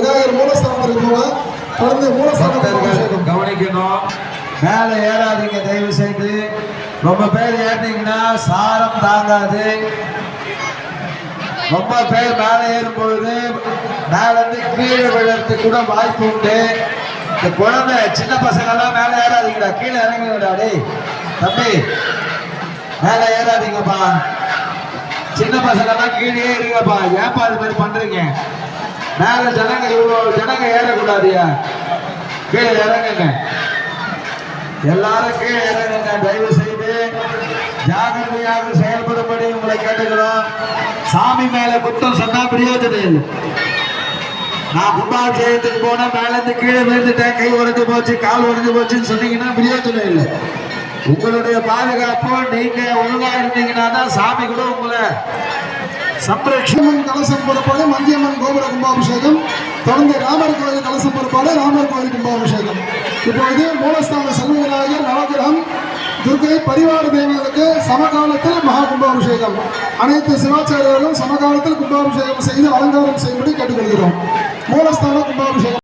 விநாயகர் மூலஸ்தானம் கவனிக்கணும். மேல ஏறாதீங்க தயவு செய்து. ரொம்ப பேர் ஏறினீங்கன்னா சாரம் தாங்காது. ரொம்ப பேர் மேல ஏறும் பொழுது மேல இருந்து கீழே விழுறதுக்கு கூட வாய்ப்பு உண்டு. இந்த குழந்தை சின்ன பசங்க எல்லாம் மேல ஏறாதீங்கடா, கீழே இறங்கிடா. டேய் தம்பி, மேல ஏறாதீங்கப்பா. சின்ன பசங்க எல்லாம் கீழே ஏறுங்கப்பா. ஏப்பா இது மாதிரி பண்றீங்க? மேல ஜனங்க இவ்வளவு ஜனங்க ஏறக்கூடாதியா, கீழே இறங்குங்க. எல்லாரும் கீழே இறங்குங்க. தயவு செய்து ஜாகிரதையாக செயல்படும்படி உங்களை கேட்டுக்கிறோம். சாமி மேல குற்றம் சொன்னா பிரயோஜனம் இல்லை. நான் கும்பாபிஷேகத்துக்கு போனா மேல இருந்து கீழே விழுந்துட்டேன், கை உடைஞ்சு போச்சு, கால் உடைஞ்சு போச்சுன்னு சொன்னீங்கன்னா பிரயோஜனம் இல்லை. உங்களுடைய பாதுகாப்பு நீங்க ஒழுங்கா இருந்தீங்கன்னா தான் சாமி கூட உங்களை சம்பரட்சமன் கலசம் பொறுப்பாடு மந்தியம்மன் கோபுர கும்பாபிஷேகம், தொடர்ந்து ராமர் கோயில் கலசம் பொறுப்பாடு ராமர் கோயில் கும்பாபிஷேகம். இப்பொழுது மூலஸ்தான செல்வ விநாயகர், நவகிரகம், துர்கை, பரிவார தேவர்களுக்கு சமகாலத்தில் மகா கும்பாபிஷேகம். அனைத்து சிவாச்சாரியர்களும் சமகாலத்தில் கும்பாபிஷேகம் செய்து அலங்காரம் செய்யும்படி கேட்டுக்கொள்கிறோம். மூலஸ்தான கும்பாபிஷேகம்.